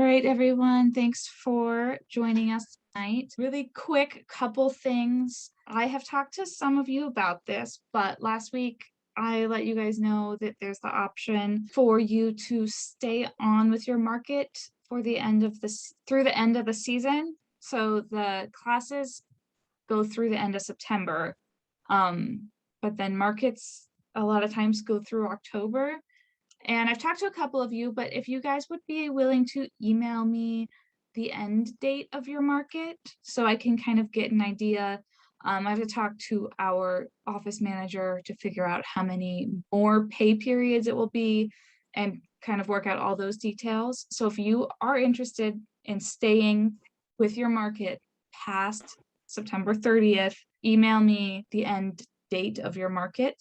right, everyone. Thanks for joining us tonight. Really quick couple things. I have talked to some of you about this, but last week I let you guys know that there's the option for you to stay on with your market for the end of this through the end of the season. So the classes go through the end of September. But then markets a lot of times go through October. And I've talked to a couple of you, but if you guys would be willing to email me the end date of your market so I can kind of get an idea. I have to talk to our office manager to figure out how many more pay periods it will be and kind of work out all those details. So if you are interested in staying with your market past September 30th, email me the end date of your market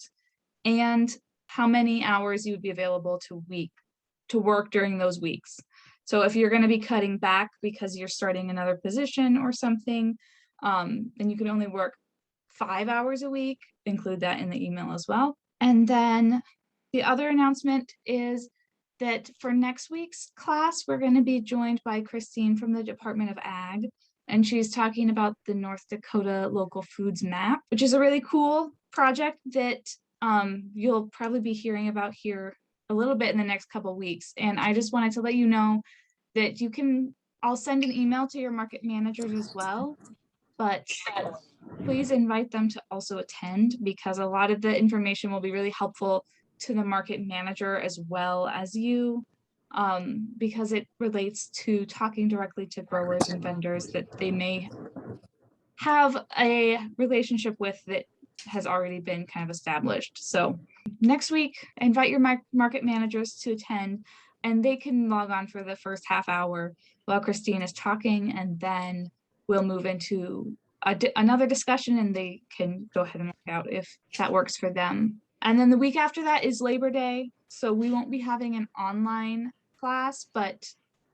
and how many hours you would be available to work during those weeks. So if you're going to be cutting back because you're starting another position or something, then you can only work 5 hours a week, include that in the email as well. And then the other announcement is that for next week's class, we're going to be joined by Kristine from the Department of Ag. And she's talking about the North Dakota Local Foods Map, which is a really cool project that you'll probably be hearing about here a little bit in the next couple of weeks. And I just wanted to let you know that I'll send an email to your market managers as well, but please invite them to also attend because a lot of the information will be really helpful to the market manager as well as you, because it relates to talking directly to growers and vendors that they may have a relationship with that has already been kind of established. So next week, invite your market managers to attend and they can log on for the first half hour while Kristine is talking, and then we'll move into another discussion and they can go ahead and work out if that works for them. And then the week after that is Labor Day. So we won't be having an online class, but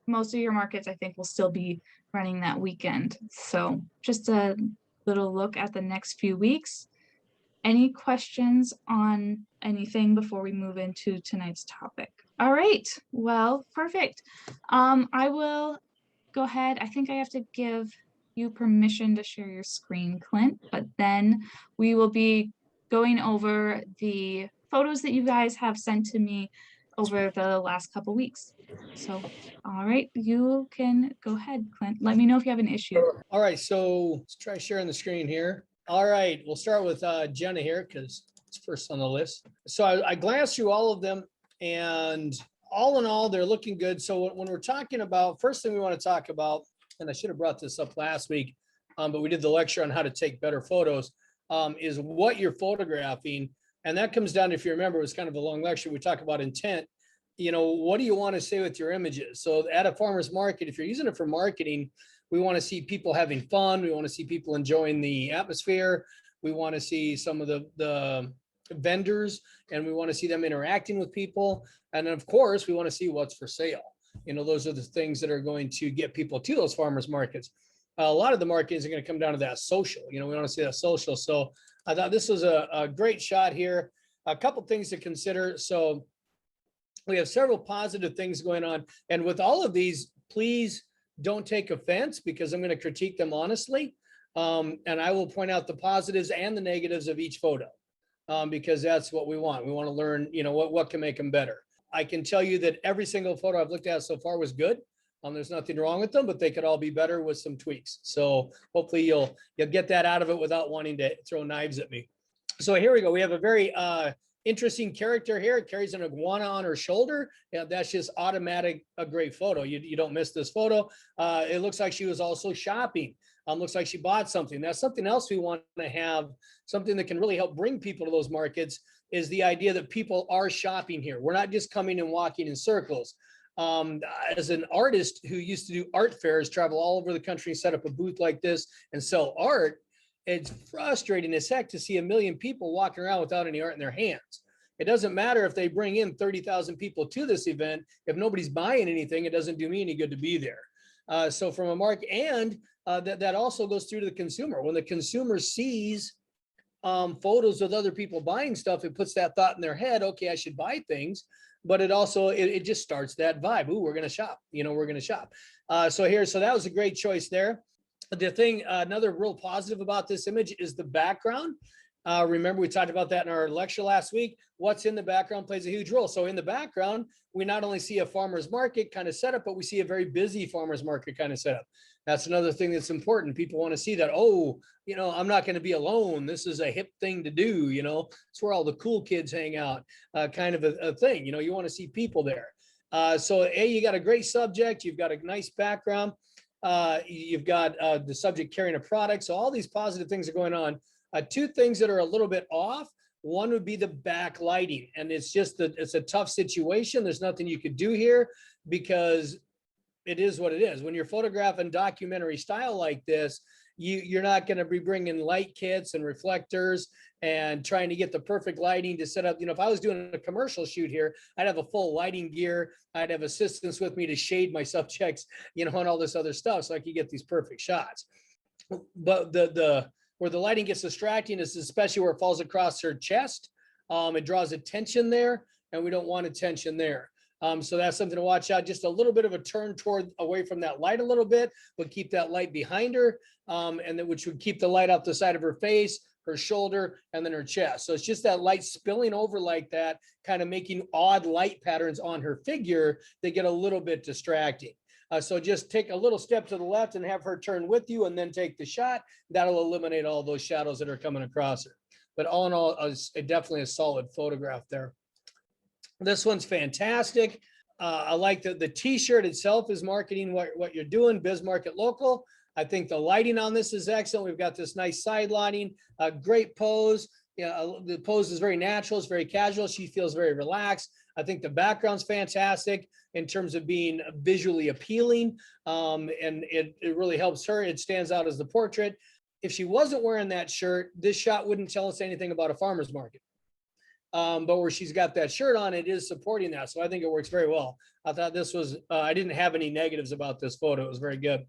most of your markets, I think, will still be running that weekend. So just a little look at the next few weeks. Any questions on anything before we move into tonight's topic? All right, well, perfect. I will go ahead. I think I have to give you permission to share your screen, Clint, but then we will be going over the photos that you guys have sent to me over the last couple weeks. So, all right, you can go ahead, Clint. Let me know if you have an issue. All right, so let's try sharing the screen here. All right, we'll start with Jenna here because it's first on the list. So I glanced through all of them, and all in all, they're looking good. So when we're talking about, first thing we want to talk about, and I should have brought this up last week, but we did the lecture on how to take better photos, is what you're photographing. And that comes down to, if you remember, it was kind of a long lecture. We talk about intent. You know, what do you want to say with your images? So at a farmer's market, if you're using it for marketing, we want to see people having fun. We want to see people enjoying the atmosphere. We want to see some of the vendors, and we want to see them interacting with people. And then, of course, we want to see what's for sale. You know, those are the things that are going to get people to those farmers markets. A lot of the marketings are going to come down to that social. You know, we want to see that social. So I thought this was a great shot here. A couple things to consider. So we have several positive things going on. And with all of these, please don't take offense because I'm going to critique them honestly. And I will point out the positives and the negatives of each photo because that's what we want. We want to learn, you know, what can make them better. I can tell you that every single photo I've looked at so far was good. There's nothing wrong with them, but they could all be better with some tweaks. So hopefully you'll get that out of it without wanting to throw knives at me. So here we go. We have a very interesting character here. It carries an iguana on her shoulder. Yeah, that's just automatic a great photo. You don't miss this photo. It looks like she was also shopping. Looks like she bought something. That's something else we want to have, something that can really help bring people to those markets, is the idea that people are shopping here. We're not just coming and walking in circles. As an artist who used to do art fairs, travel all over the country, set up a booth like this and sell art, it's frustrating as heck to see 1 million people walking around without any art in their hands. It doesn't matter if they bring in 30,000 people to this event. If nobody's buying anything, it doesn't do me any good to be there. So from a market, and that also goes through to the consumer. When the consumer sees photos of other people buying stuff, it puts that thought in their head, okay, I should buy things. but it just starts that vibe. Ooh, we're going to shop, we're going to shop. So that was a great choice there. The thing, another real positive about this image is the background. Remember, we talked about that in our lecture last week. What's in the background plays a huge role. So in the background, we not only see a farmer's market kind of setup, but we see a very busy farmer's market kind of setup. That's another thing that's important. People want to see that, I'm not going to be alone. This is a hip thing to do. It's where all the cool kids hang out, kind of a thing. You want to see people there. So you got a great subject. You've got a nice background. You've got the subject carrying a product. So all these positive things are going on. Two things that are a little bit off. One would be the backlighting, and it's a tough situation. There's nothing you could do here because it is what it is. When you're photographing documentary style like this, you're not going to be bringing light kits and reflectors and trying to get the perfect lighting to set up. If I was doing a commercial shoot here, I'd have a full lighting gear. I'd have assistants with me to shade my subjects, and all this other stuff so I could get these perfect shots. But where the lighting gets distracting is especially where it falls across her chest. It draws attention there, and we don't want attention there. So that's something to watch out. Just a little bit of a turn away from that light a little bit, but keep that light behind her, which would keep the light off the side of her face, her shoulder, and then her chest. So it's just that light spilling over like that, kind of making odd light patterns on her figure that get a little bit distracting. So just take a little step to the left and have her turn with you and then take the shot. That'll eliminate all those shadows that are coming across her. But all in all, definitely a solid photograph there. This one's fantastic. I like the t-shirt itself is marketing what you're doing, Biz Market Local. I think the lighting on this is excellent. We've got this nice side lighting, a great pose. The pose is very natural. It's very casual. She feels very relaxed. I think the background's fantastic in terms of being visually appealing. And it really helps her. It stands out as the portrait. If she wasn't wearing that shirt, this shot wouldn't tell us anything about a farmer's market. But where she's got that shirt on, it is supporting that. So I think it works very well. I thought this was, I didn't have any negatives about this photo. It was very good.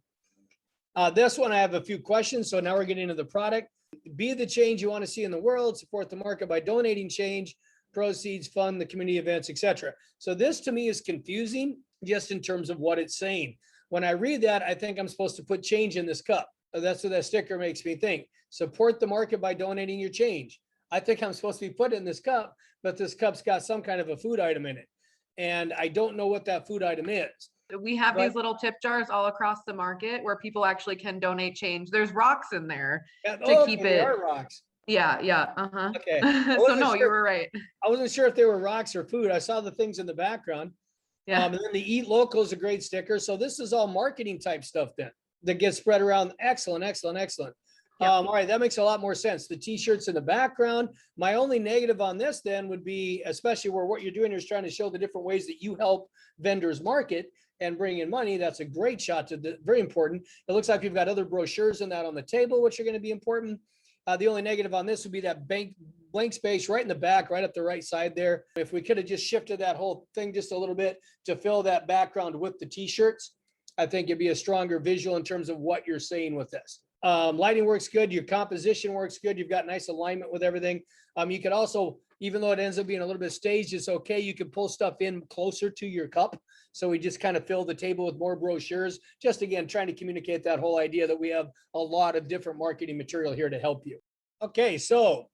This one, I have a few questions. So now we're getting into the product. Be the change you want to see in the world, support the market by donating change, proceeds, fund the community events, etc. So this to me is confusing just in terms of what it's saying. When I read that, I think I'm supposed to put change in this cup. That's what that sticker makes me think. Support the market by donating your change. I think I'm supposed to be putting in this cup, but this cup's got some kind of a food item in it. And I don't know what that food item is. We have these little tip jars all across the market where people actually can donate change. There's rocks in there to keep it. There are rocks. Yeah. Uh-huh. Okay. So no, you were right. I wasn't sure if they were rocks or food. I saw the things in the background. Yeah. And then the Eat Local is a great sticker. So this is all marketing type stuff then that gets spread around. Excellent. Yep. All right, that makes a lot more sense. The t-shirts in the background. My only negative on this then would be, especially where what you're doing is trying to show the different ways that you help vendors market and bring in money. That's a great shot, very important. It looks like you've got other brochures in that on the table, which are going to be important. The only negative on this would be that blank space right in the back, right up the right side there. If we could have just shifted that whole thing just a little bit to fill that background with the t-shirts, I think it'd be a stronger visual in terms of what you're saying with this. Lighting works good. Your composition works good. You've got nice alignment with everything. You could also, even though it ends up being a little bit staged, it's okay. You can pull stuff in closer to your cup. So we just kind of fill the table with more brochures. Just again, trying to communicate that whole idea that we have a lot of different marketing material here to help you. Okay, so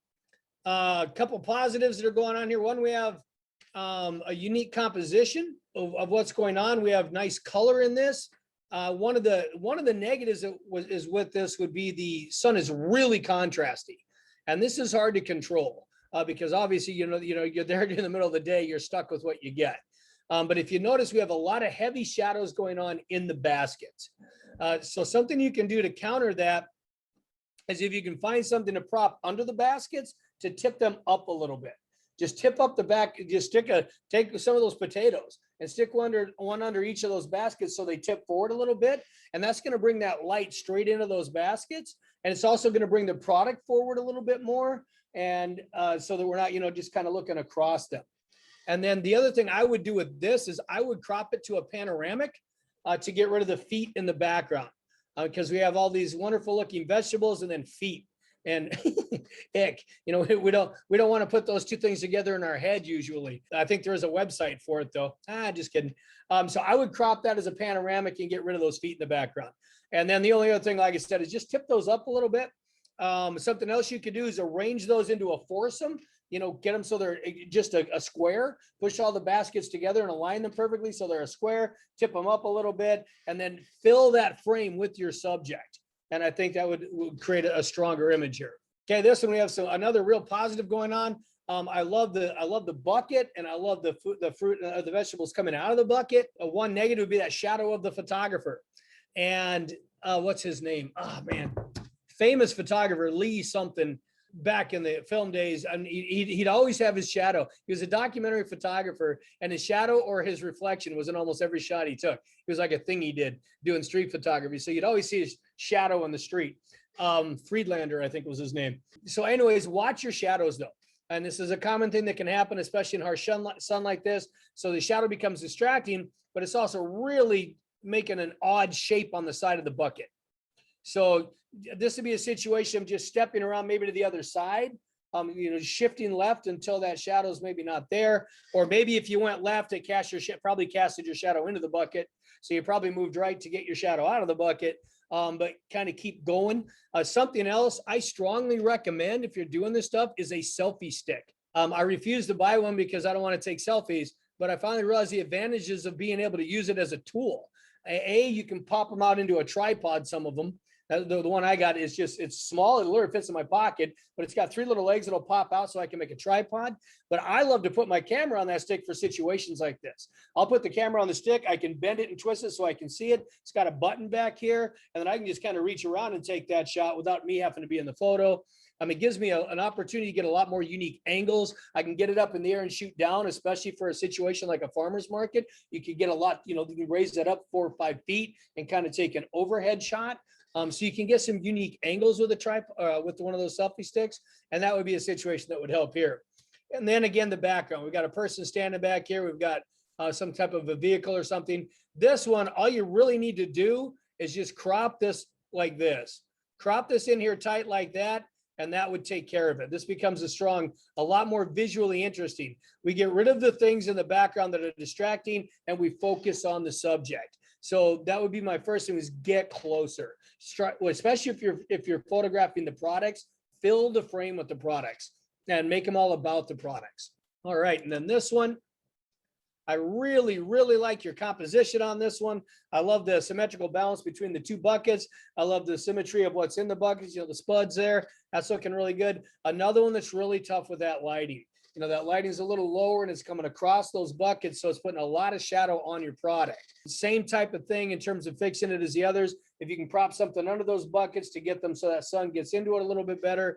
a couple positives that are going on here. One, we have a unique composition of what's going on. We have nice color in this. One of the negatives is with this would be the sun is really contrasty, and this is hard to control because obviously you're there in the middle of the day, you're stuck with what you get. But if you notice, we have a lot of heavy shadows going on in the baskets. So something you can do to counter that is if you can find something to prop under the baskets to tip them up a little bit. Just tip up the back. Just take some of those potatoes and stick one under each of those baskets so they tip forward a little bit. And that's going to bring that light straight into those baskets. And it's also going to bring the product forward a little bit more. And so that we're not, just kind of looking across them. And then the other thing I would do with this is I would crop it to a panoramic to get rid of the feet in the background because we have all these wonderful looking vegetables and then feet. and ick. We don't want to put those two things together in our head usually. I think there is a website for it though. Just kidding. So I would crop that as a panoramic and get rid of those feet in the background. And then the only other thing, like I said, is just tip those up a little bit. Something else you could do is arrange those into a foursome, get them so they're just a square, push all the baskets together and align them perfectly so they're a square, tip them up a little bit, and then fill that frame with your subject. And I think that would create a stronger image here. Okay, this one we have another real positive going on. I love the bucket, and I love the fruit, the vegetables coming out of the bucket. One negative would be that shadow of the photographer. And what's his name? Oh man, famous photographer Lee something back in the film days. And he'd always have his shadow. He was a documentary photographer, and his shadow or his reflection was in almost every shot he took. It was like a thing he did doing street photography. So you'd always see his shadow on the street. Friedlander, I think was his name. So anyways, watch your shadows though. And this is a common thing that can happen, especially in harsh sun like this. So the shadow becomes distracting, but it's also really making an odd shape on the side of the bucket. So this would be a situation of just stepping around maybe to the other side, shifting left until that shadow's maybe not there. Or maybe if you went left, it probably casted your shadow into the bucket. So you probably moved right to get your shadow out of the bucket, but kind of keep going. Something else I strongly recommend if you're doing this stuff is a selfie stick. I refuse to buy one because I don't want to take selfies, but I finally realized the advantages of being able to use it as a tool. You can pop them out into a tripod, some of them. The one I got is it's small. It literally fits in my pocket, but it's got 3 little legs that'll pop out so I can make a tripod. But I love to put my camera on that stick for situations like this. I'll put the camera on the stick. I can bend it and twist it so I can see it. It's got a button back here, and then I can just kind of reach around and take that shot without me having to be in the photo. It gives me an opportunity to get a lot more unique angles. I can get it up in the air and shoot down, especially for a situation like a farmer's market. You can get a lot, you can raise that up 4 or 5 feet and kind of take an overhead shot. So you can get some unique angles with with one of those selfie sticks. And that would be a situation that would help here. And then again, the background, we've got a person standing back here. We've got some type of a vehicle or something. This one, all you really need to do is just crop this like this. Crop this in here tight like that, and that would take care of it. This becomes a lot more visually interesting. We get rid of the things in the background that are distracting, and we focus on the subject. So that would be my first thing, is get closer. Especially if you're photographing the products, fill the frame with the products and make them all about the products. All right, and then this one, I really, really like your composition on this one. I love the symmetrical balance between the 2 buckets. I love the symmetry of what's in the buckets, the spuds there. That's looking really good. Another one that's really tough with that lighting. That lighting's a little lower and it's coming across those buckets, so it's putting a lot of shadow on your product. Same type of thing in terms of fixing it as the others. If you can prop something under those buckets to get them so that sun gets into it a little bit better,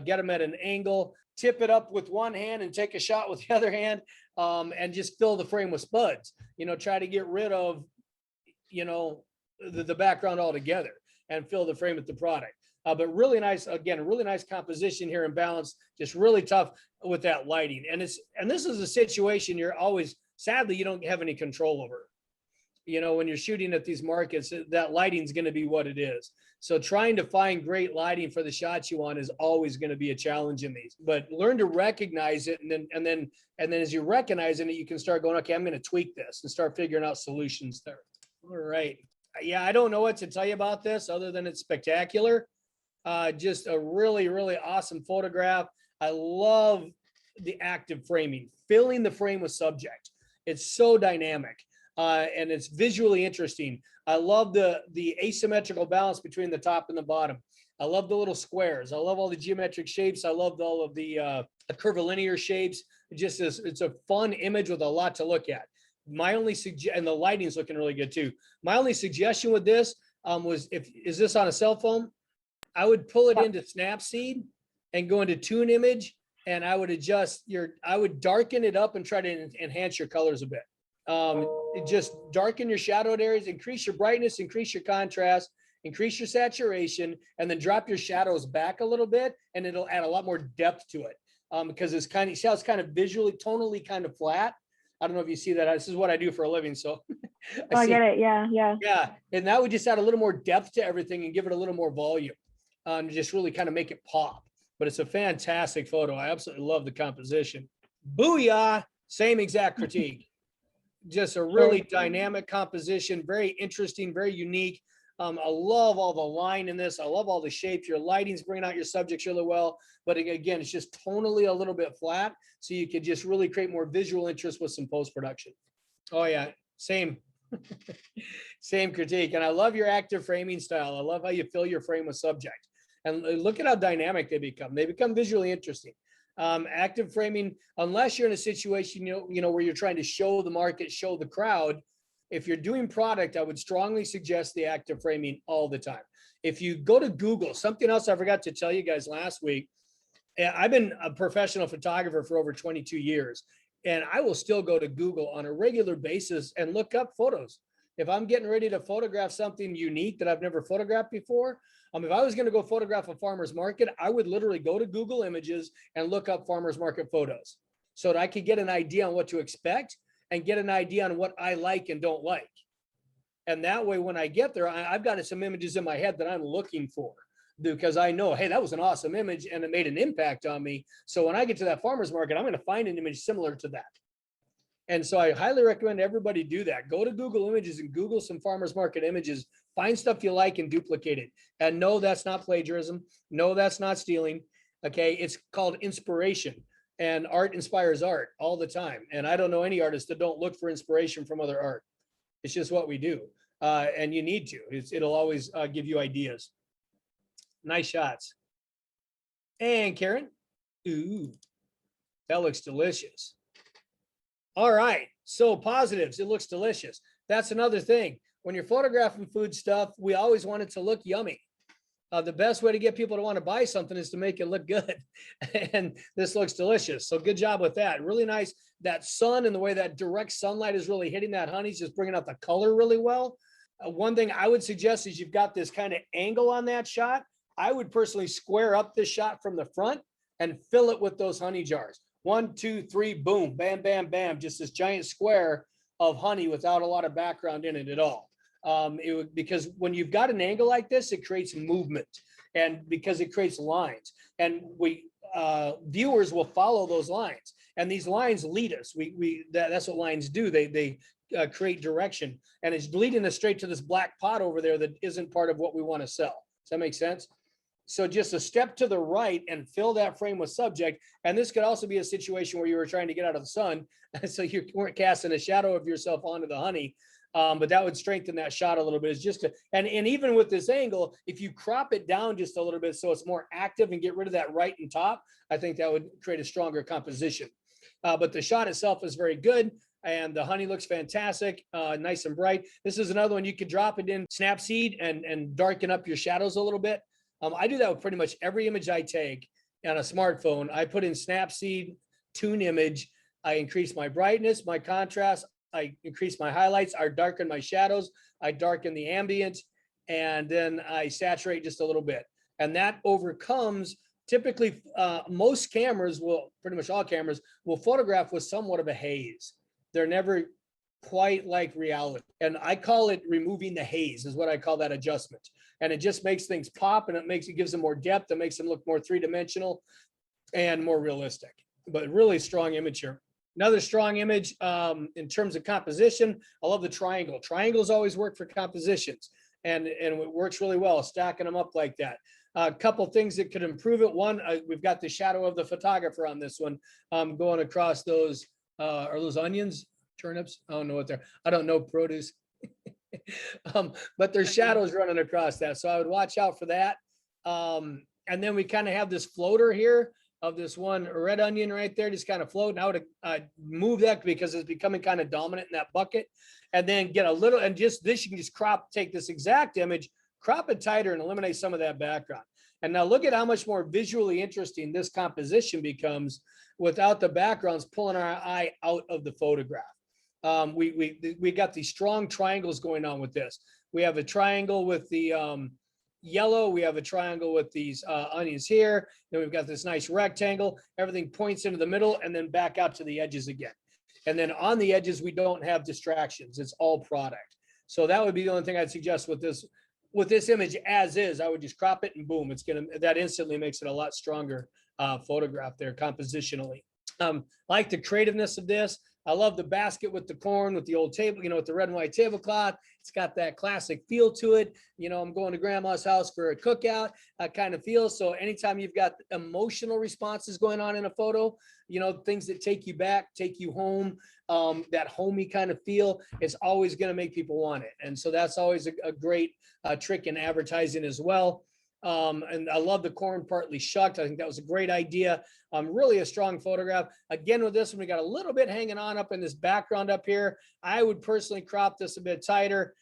get them at an angle, tip it up with one hand and take a shot with the other hand, and just fill the frame with spuds. Try to get rid of, the background altogether and fill the frame with the product. But really nice, again, a really nice composition here and balance, just really tough with that lighting. And this is a situation sadly, you don't have any control over. When you're shooting at these markets, that lighting is going to be what it is. So trying to find great lighting for the shots you want is always going to be a challenge in these, but learn to recognize it. And then as you're recognizing it, you can start going, okay, I'm going to tweak this and start figuring out solutions there. All right. Yeah. I don't know what to tell you about this other than it's spectacular. Just a really, really awesome photograph. I love the active framing, filling the frame with subject. It's so dynamic. And it's visually interesting. I love the asymmetrical balance between the top and the bottom. I love the little squares. I love all the geometric shapes. I loved all of the curvilinear shapes. It's a fun image with a lot to look at. My only and the lighting is looking really good too. My only suggestion with this was, is this on a cell phone? I would pull it into Snapseed and go into Tune Image, and I would I would darken it up and try to enhance your colors a bit. Just darken your shadowed areas, increase your brightness, increase your contrast, increase your saturation, and then drop your shadows back a little bit, and it'll add a lot more depth to it. Because it's kind of visually, tonally kind of flat. I don't know if you see that. This is what I do for a living, so. I get it. Yeah. Yeah, and that would just add a little more depth to everything and give it a little more volume. to just really kind of make it pop. But it's a fantastic photo. I absolutely love the composition. Booyah, same exact critique. Just a really dynamic composition, very interesting, very unique. I love all the line in this. I love all the shapes. Your lighting's bringing out your subjects really well. But again, it's just tonally a little bit flat. So you could just really create more visual interest with some post-production. Oh yeah, same. Same critique. And I love your active framing style. I love how you fill your frame with subject. And look at how dynamic they become. They become visually interesting. Active framing, unless you're in a situation, where you're trying to show the market, show the crowd. If you're doing product, I would strongly suggest the active framing all the time. If you go to Google, something else I forgot to tell you guys last week, I've been a professional photographer for over 22 years, and I will still go to Google on a regular basis and look up photos. If I'm getting ready to photograph something unique that I've never photographed before, if I was going to go photograph a farmer's market, I would literally go to Google Images and look up farmer's market photos so that I could get an idea on what to expect and get an idea on what I like and don't like. And that way, when I get there, I've got some images in my head that I'm looking for, because I know, hey, that was an awesome image and it made an impact on me. So when I get to that farmer's market, I'm going to find an image similar to that. And so I highly recommend everybody do that. Go to Google Images and Google some farmer's market images, find stuff you like and duplicate it. And no, that's not plagiarism. No, that's not stealing. Okay. It's called inspiration, and art inspires art all the time. And I don't know any artist that don't look for inspiration from other art. It's just what we do. And you need to. It'll always give you ideas. Nice shots. And Karen, ooh, that looks delicious. All right, so positives, it looks delicious. That's another thing. When you're photographing food stuff, we always want it to look yummy. The best way to get people to want to buy something is to make it look good. And this looks delicious. So good job with that. Really nice. That sun and the way that direct sunlight is really hitting that honey is just bringing out the color really well. One thing I would suggest is you've got this kind of angle on that shot. I would personally square up this shot from the front and fill it with those honey jars. 1, 2, 3, boom, bam, bam, bam. Just this giant square of honey without a lot of background in it at all. Because when you've got an angle like this, it creates movement, and because it creates lines, and viewers will follow those lines, and these lines lead us. That's what lines do. They create direction, and it's leading us straight to this black pot over there that isn't part of what we want to sell. Does that make sense? So just a step to the right and fill that frame with subject. And this could also be a situation where you were trying to get out of the sun, so you weren't casting a shadow of yourself onto the honey. But that would strengthen that shot a little bit. It's just and even with this angle, if you crop it down just a little bit so it's more active and get rid of that right and top, I think that would create a stronger composition. But the shot itself is very good, and the honey looks fantastic, nice and bright. This is another one you could drop it in Snapseed and darken up your shadows a little bit. I do that with pretty much every image I take on a smartphone. I put in Snapseed, tune image. I increase my brightness, my contrast. I increase my highlights. I darken my shadows. I darken the ambient, and then I saturate just a little bit. And that overcomes, typically, most cameras will, pretty much all cameras, will photograph with somewhat of a haze. They're never quite like reality. And I call it removing the haze, is what I call that adjustment. And it just makes things pop, and it gives them more depth. It makes them look more three-dimensional and more realistic. But really strong image here. Another strong image in terms of composition. I love the triangle. Triangles always work for compositions, and it works really well, stacking them up like that. A couple things that could improve it. One, we've got the shadow of the photographer on this one, going across those. Are those onions, turnips? I don't know what they're. I don't know produce. But there's shadows running across that, so I would watch out for that. And then we kind of have this floater here of this one red onion right there, just kind of floating. I would move that because it's becoming kind of dominant in that bucket, and then get a little, and just this, you can just take this exact image, crop it tighter, and eliminate some of that background. And now look at how much more visually interesting this composition becomes without the backgrounds pulling our eye out of the photograph. We got these strong triangles going on with this. We have a triangle with the yellow. We have a triangle with these onions here. Then we've got this nice rectangle. Everything points into the middle and then back out to the edges again. And then on the edges, we don't have distractions. It's all product. So that would be the only thing I'd suggest with this with this image as is, I would just crop it and boom, that instantly makes it a lot stronger photograph there compositionally. Like the creativeness of this. I love the basket with the corn, with the old table, with the red and white tablecloth. It's got that classic feel to it. I'm going to grandma's house for a cookout kind of feel. So anytime you've got emotional responses going on in a photo, things that take you back, take you home, that homey kind of feel, it's always going to make people want it. And so that's always a great trick in advertising as well. And I love the corn partly shucked. I think that was a great idea. Really a strong photograph. Again, with this one, we got a little bit hanging on up in this background up here. I would personally crop this a bit tighter,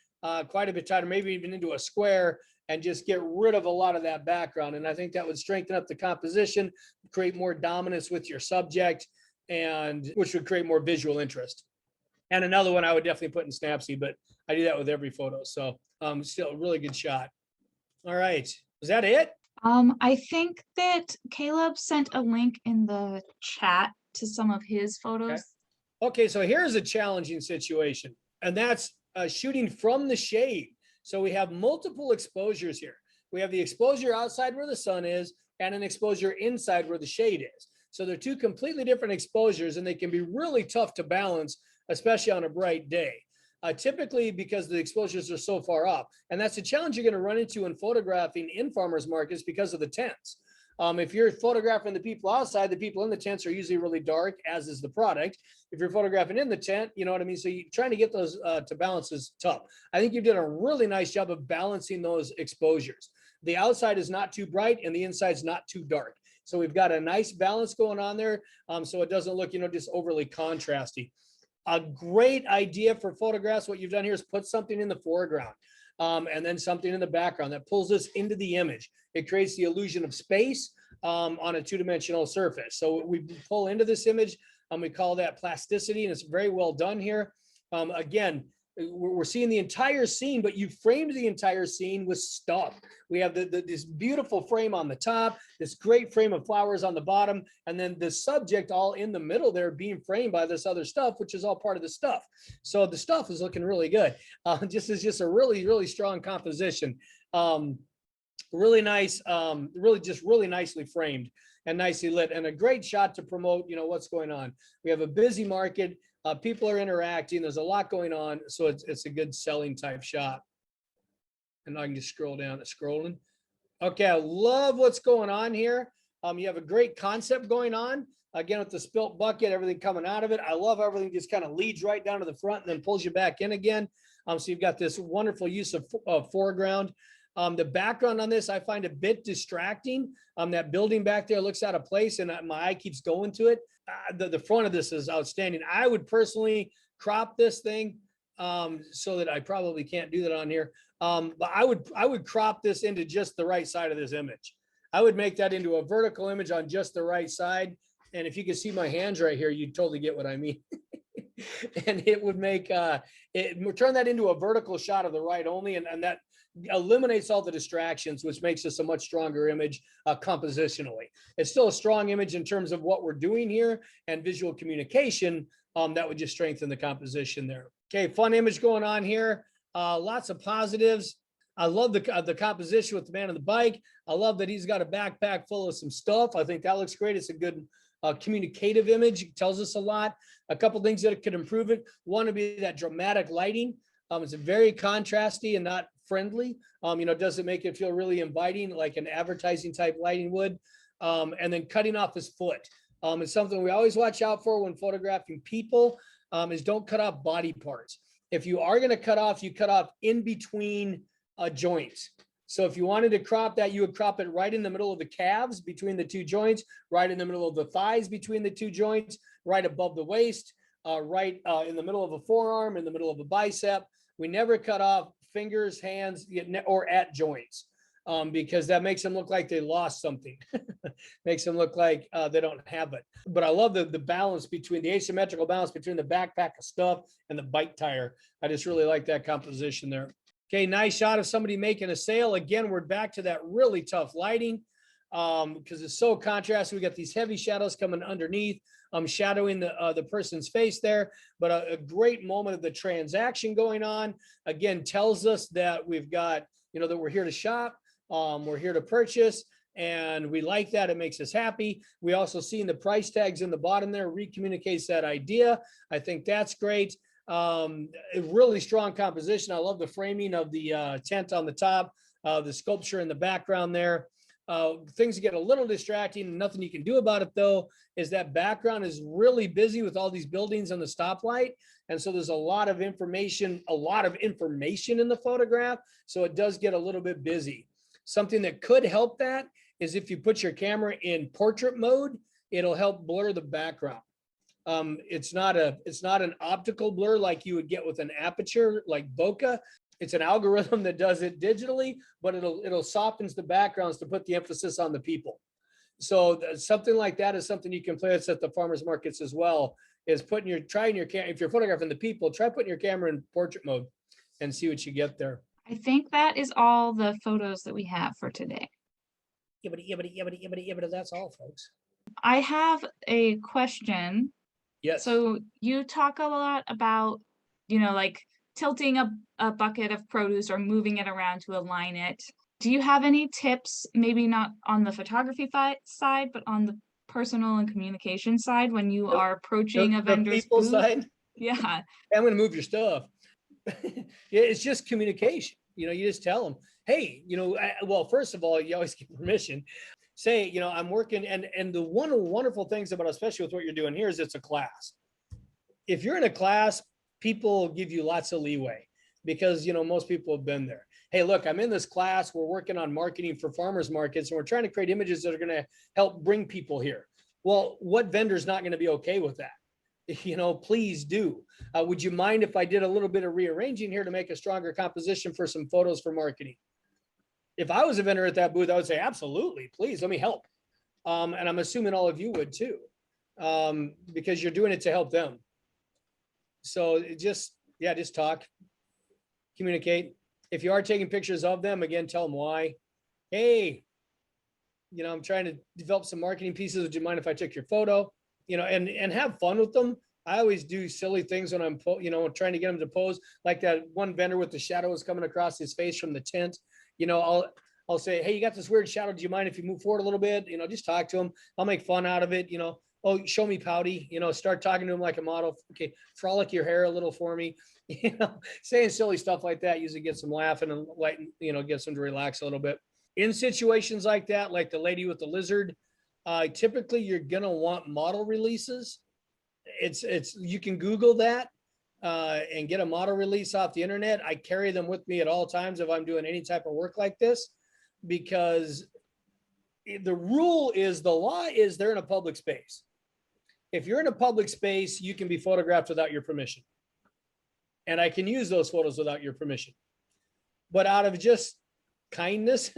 quite a bit tighter, maybe even into a square, and just get rid of a lot of that background. And I think that would strengthen up the composition, create more dominance with your subject, and which would create more visual interest. And another one I would definitely put in Snapseed, but I do that with every photo. So still a really good shot. All right. Is that it? I think that Caleb sent a link in the chat to some of his photos. Okay, so here's a challenging situation, and that's shooting from the shade. So we have multiple exposures here. We have the exposure outside where the sun is and an exposure inside where the shade is. So they're two completely different exposures, and they can be really tough to balance, especially on a bright day. Typically because the exposures are so far up. And that's a challenge you're going to run into in photographing in farmers markets because of the tents. If you're photographing the people outside, the people in the tents are usually really dark, as is the product. If you're photographing in the tent, you know what I mean? So trying to get those to balance is tough. I think you did a really nice job of balancing those exposures. The outside is not too bright and the inside's not too dark. So we've got a nice balance going on there. So it doesn't look, just overly contrasty. A great idea for photographs. What you've done here is put something in the foreground and then something in the background that pulls us into the image. It creates the illusion of space on a two-dimensional surface. So we pull into this image, we call that plasticity, and it's very well done here. Again, we're seeing the entire scene, but you framed the entire scene with stuff. We have this beautiful frame on the top, this great frame of flowers on the bottom, and then the subject all in the middle there being framed by this other stuff, which is all part of the stuff. So the stuff is looking really good. Just a really, really strong composition. Really nice, really nicely framed and nicely lit, and a great shot to promote, what's going on. We have a busy market. People are interacting. There's a lot going on. So it's a good selling type shot. And I can just scroll down. It's scrolling. Okay, I love what's going on here. You have a great concept going on. Again, with the spilt bucket, everything coming out of it. I love how everything just kind of leads right down to the front and then pulls you back in again. So you've got this wonderful use of foreground. The background on this, I find a bit distracting. That building back there looks out of place and my eye keeps going to it. The front of this is outstanding. I would personally crop this thing so that I probably can't do that on here. But I would crop this into just the right side of this image. I would make that into a vertical image on just the right side. And if you can see my hands right here, you'd totally get what I mean. And it would make turn that into a vertical shot of the right only, and that eliminates all the distractions, which makes this a much stronger image compositionally. It's still a strong image in terms of what we're doing here and visual communication. That would just strengthen the composition there. Okay, fun image going on here. Lots of positives. I love the composition with the man on the bike. I love that he's got a backpack full of some stuff. I think that looks great. It's a good communicative image. It tells us a lot. A couple things that could improve it. One would be that dramatic lighting. It's very contrasty and not friendly. Does it make it feel really inviting, like an advertising type lighting would? And then cutting off his foot. It's something we always watch out for when photographing people, is don't cut off body parts. If you are going to cut off, you cut off in between joints. So if you wanted to crop that, you would crop it right in the middle of the calves between the two joints, right in the middle of the thighs between the two joints, right above the waist, right in the middle of a forearm, in the middle of a bicep. We never cut off fingers, hands, or at joints because that makes them look like they lost something. Makes them look like they don't have it. But I love the balance between the asymmetrical balance between the backpack of stuff and the bike tire. I just really like that composition there. Okay, nice shot of somebody making a sale. Again, we're back to that really tough lighting because it's so contrasty. We got these heavy shadows coming underneath, shadowing the person's face there. But a great moment of the transaction going on. Again, tells us that we've got that we're here to shop, we're here to purchase, and we like that. It makes us happy. We also see in the price tags in the bottom there, recommunicates that idea. I think that's great. A really strong composition. I love the framing of the tent on the top, the sculpture in the background there. Things get a little distracting. Nothing you can do about it, though, is that background is really busy with all these buildings and the stoplight. And so there's a lot of information in the photograph. So it does get a little bit busy. Something that could help that is if you put your camera in portrait mode, it'll help blur the background. It's not an optical blur like you would get with an aperture like bokeh. It's an algorithm that does it digitally, but it'll softens the backgrounds to put the emphasis on the people. So something like that is something you can play with at the farmers markets as well, is trying your camera. If you're photographing the people, try putting your camera in portrait mode and see what you get there. I think that is all the photos that we have for today. That's all, folks. I have a question. Yes. So you talk a lot about, like tilting a bucket of produce or moving it around to align it. Do you have any tips, maybe not on the photography side, but on the personal and communication side when you are approaching a vendor's people booth? side? Yeah. I'm going to move your stuff. Yeah, it's just communication. You just tell them, hey, well, first of all, you always get permission. Say, I'm working, and the one of the wonderful things about, especially with what you're doing here, is it's a class. If you're in a class, people give you lots of leeway because, most people have been there. Hey, look, I'm in this class. We're working on marketing for farmers markets, and we're trying to create images that are going to help bring people here. Well, what vendor's not going to be okay with that? Please do. Would you mind if I did a little bit of rearranging here to make a stronger composition for some photos for marketing? If I was a vendor at that booth, I would say, absolutely, please, let me help. And I'm assuming all of you would too, because you're doing it to help them. So just talk, communicate. If you are taking pictures of them, again, tell them why. Hey, I'm trying to develop some marketing pieces. Would you mind if I took your photo? And have fun with them. I always do silly things when I'm, trying to get them to pose, like that one vendor with the shadows coming across his face from the tent. I'll say, hey, you got this weird shadow. Do you mind if you move forward a little bit? Just talk to him. I'll make fun out of it. Oh, show me pouty, start talking to him like a model. Okay. Frolic your hair a little for me, saying silly stuff like that usually gets them laughing and lighten, gets them to relax a little bit. In situations like that, like the lady with the lizard, typically you're going to want model releases. You can Google that and get a model release off the internet. I carry them with me at all times if I'm doing any type of work like this, because the law is they're in a public space. If you're in a public space, you can be photographed without your permission. And I can use those photos without your permission. But out of just kindness,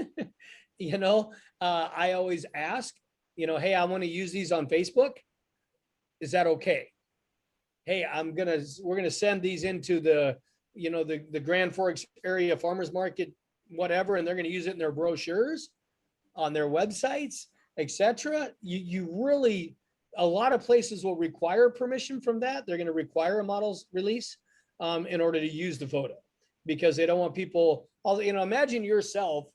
I always ask, hey, I want to use these on Facebook. Is that okay? Hey, we're gonna send these into the Grand Forks area farmers market, whatever, and they're gonna use it in their brochures, on their websites, etc. You really, a lot of places will require permission from that. They're gonna require a model's release in order to use the photo, because they don't want people. Imagine yourself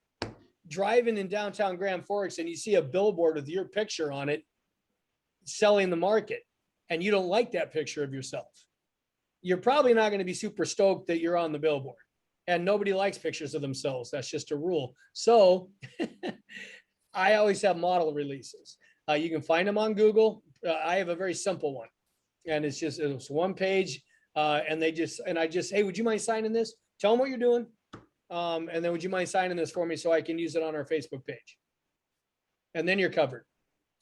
driving in downtown Grand Forks and you see a billboard with your picture on it selling the market, and you don't like that picture of yourself. You're probably not going to be super stoked that you're on the billboard, and nobody likes pictures of themselves. That's just a rule. So I always have model releases. You can find them on Google. I have a very simple one, and it's one page. And I just, hey, would you mind signing this? Tell them what you're doing. And then would you mind signing this for me so I can use it on our Facebook page? And then you're covered.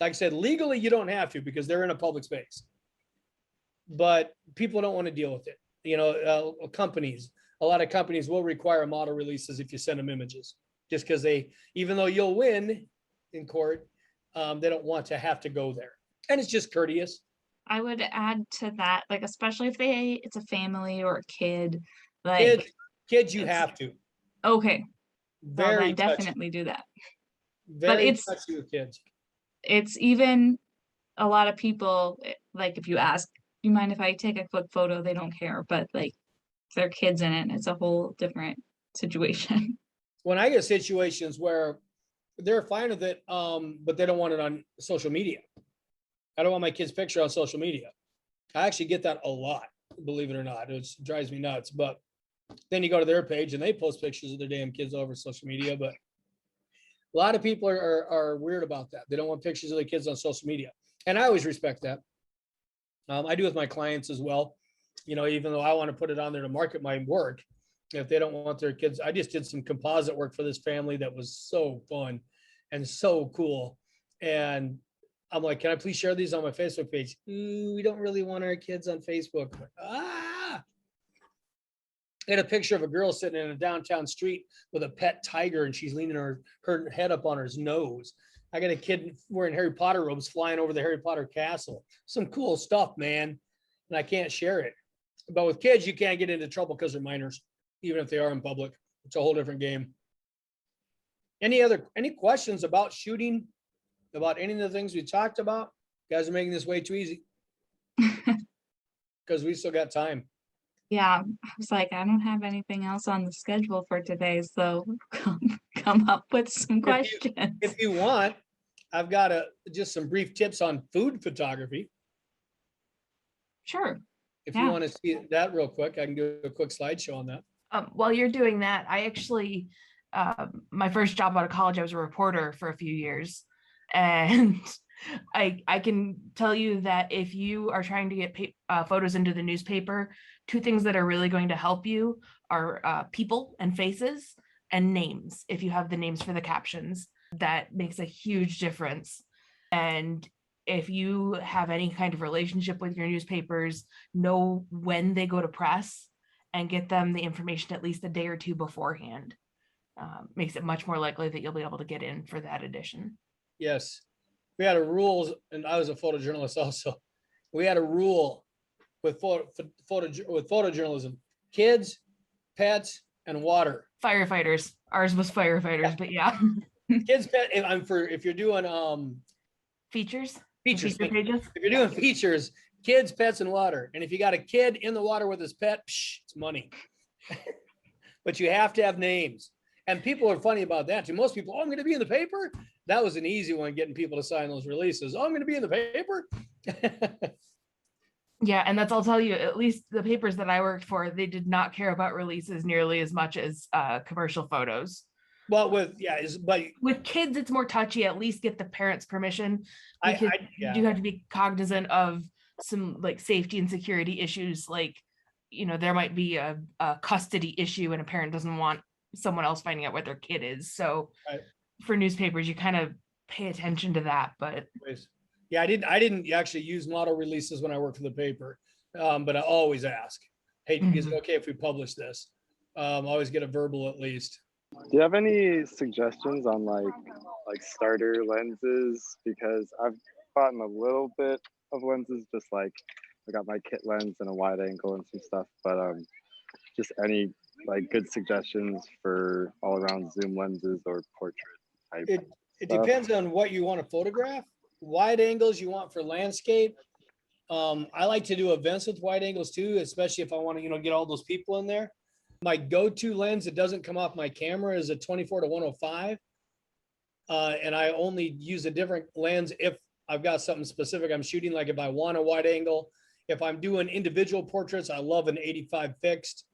Like I said, legally, you don't have to because they're in a public space. But people don't want to deal with it. A lot of companies will require model releases if you send them images, just because even though you'll win in court, they don't want to have to go there. And it's just courteous. I would add to that, like, especially if it's a family or a kid, kids, you have to. Okay. Very touchy. Definitely do that. Very touchy with kids. It's even a lot of people, like, if you ask, do you mind if I take a quick photo? They don't care, but like, if there are kids in it, it's a whole different situation. when I get situations where they're fine with it, but they don't want it on social media. I don't want my kid's picture on social media. I actually get that a lot, believe it or not. It drives me nuts. But then you go to their page and they post pictures of their damn kids over social media. But a lot of people are weird about that. They don't want pictures of their kids on social media. And I always respect that. I do with my clients as well. You know, even though I want to put it on there to market my work, if they don't want their kids, I just did some composite work for this family that was so fun and so cool. And I'm like, can I please share these on my Facebook page? Ooh, we don't really want our kids on Facebook. I had a picture of a girl sitting in a downtown street with a pet tiger, and she's leaning her head up on her nose. I got a kid wearing Harry Potter robes flying over the Harry Potter castle. Some cool stuff, man. And I can't share it. But with kids, you can't get into trouble because they're minors, even if they are in public. It's a whole different game. Any questions about shooting, about any of the things we talked about? You guys are making this way too easy because we still got time. Yeah, I was like, I don't have anything else on the schedule for today, so come up with some questions. If you want, I've got just some brief tips on food photography. Sure. If you want to see that real quick, I can do a quick slideshow on that. While you're doing that, I actually, my first job out of college, I was a reporter for a few years. And I can tell you that if you are trying to get photos into the newspaper, two things that are really going to help you are people and faces and names. If you have the names for the captions, that makes a huge difference. And if you have any kind of relationship with your newspapers, know when they go to press and get them the information at least a day or two beforehand. Makes it much more likely that you'll be able to get in for that edition. Yes. We had a rule, and I was a photojournalist also. We had a rule with photojournalism: kids, pets, and water. Firefighters. Ours was firefighters, but yeah. Kids, pet. If you're doing features. Features. Feature pages. If you're doing features, kids, pets, and water. And if you got a kid in the water with his pet, it's money. But you have to have names. And people are funny about that too. Most people, I'm going to be in the paper. That was an easy one, getting people to sign those releases. I'm going to be in the paper. Yeah, and I'll tell you, at least the papers that I worked for, they did not care about releases nearly as much as commercial photos. Well, with kids, it's more touchy. At least get the parents' permission. You do have to be cognizant of some like safety and security issues. Like, there might be a custody issue, and a parent doesn't want someone else finding out what their kid is. So, for newspapers, you kind of pay attention to that. But yeah, I didn't actually use model releases when I worked for the paper, but I always ask, hey, is it okay if we publish this? Always get a verbal at least. Do you have any suggestions on like starter lenses? Because I've bought a little bit of lenses, just like I got my kit lens and a wide angle and some stuff, but just any like good suggestions for all around zoom lenses or portrait type. It depends on what you want to photograph. Wide angles you want for landscape. I like to do events with wide angles too, especially if I want to, get all those people in there. My go-to lens that doesn't come off my camera is a 24-105. And I only use a different lens if I've got something specific I'm shooting. Like if I want a wide angle, if I'm doing individual portraits, I love an 85 fixed.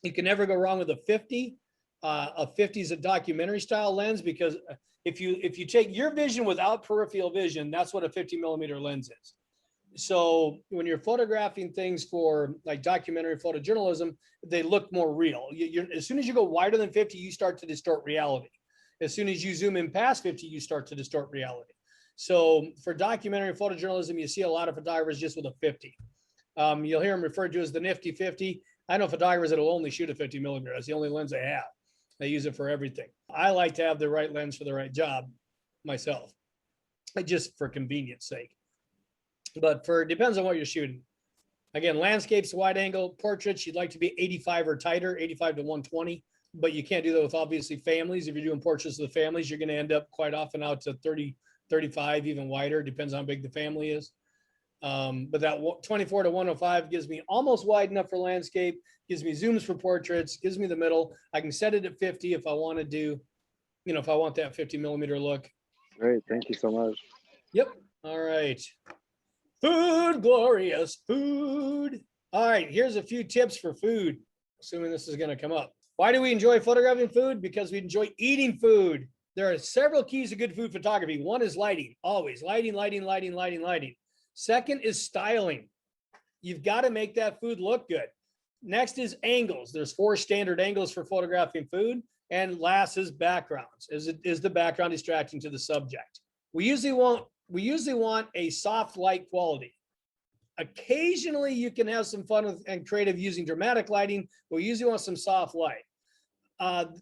You can never go wrong with a 50. A 50 is a documentary style lens, because if you take your vision without peripheral vision, that's what a 50 millimeter lens is. So when you're photographing things for like documentary photojournalism, they look more real. As soon as you go wider than 50, you start to distort reality. As soon as you zoom in past 50, you start to distort reality. So for documentary photojournalism, you see a lot of photographers just with a 50. You'll hear them referred to as the nifty 50. I know photographers that will only shoot a 50 millimeter. That's the only lens they have. They use it for everything. I like to have the right lens for the right job myself, just for convenience sake. But depends on what you're shooting. Again, landscapes, wide angle, portraits, you'd like to be 85 or tighter, 85-120, but you can't do that with obviously families. If you're doing portraits of the families, you're going to end up quite often out to 30, 35, even wider. Depends on how big the family is. But that 24 to 105 gives me almost wide enough for landscape, gives me zooms for portraits, gives me the middle. I can set it at 50 if I want to do, if I want that 50 millimeter look. Great, thank you so much. Yep. All right. Food, glorious food. All right, here's a few tips for food, assuming this is going to come up. Why do we enjoy photographing food? Because we enjoy eating food. There are several keys to good food photography. One is lighting, always lighting, lighting, lighting, lighting, lighting. Second is styling. You've got to make that food look good. Next is angles. There's 4 standard angles for photographing food. And last is backgrounds. Is the background distracting to the subject? We usually want a soft light quality. Occasionally you can have some fun with and creative using dramatic lighting, but we usually want some soft light.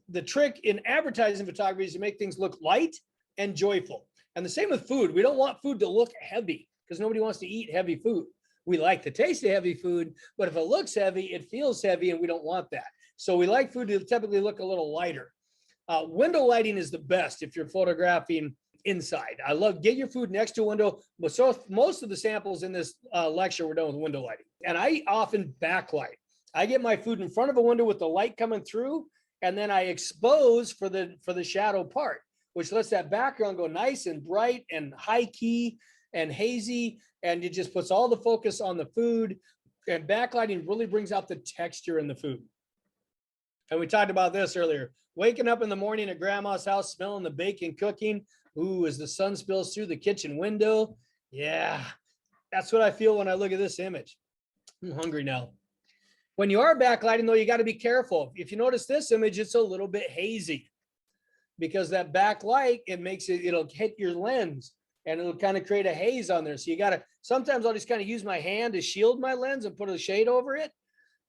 The trick in advertising photography is to make things look light and joyful. And the same with food. We don't want food to look heavy because nobody wants to eat heavy food. We like the taste of heavy food, but if it looks heavy, it feels heavy, and we don't want that. So we like food to typically look a little lighter. Window lighting is the best if you're photographing inside. I love get your food next to a window. But so most of the samples in this lecture were done with window lighting. And I often backlight. I get my food in front of a window with the light coming through, and then I expose for the shadow part, which lets that background go nice and bright and high key and hazy, and it just puts all the focus on the food. And backlighting really brings out the texture in the food. And we talked about this earlier. Waking up in the morning at grandma's house, smelling the bacon cooking. Ooh, as the sun spills through the kitchen window. Yeah, that's what I feel when I look at this image. I'm hungry now. When you are backlighting, though, you got to be careful. If you notice this image, it's a little bit hazy because that backlight, it'll hit your lens and it'll kind of create a haze on there. So you got to, sometimes I'll just kind of use my hand to shield my lens and put a shade over it.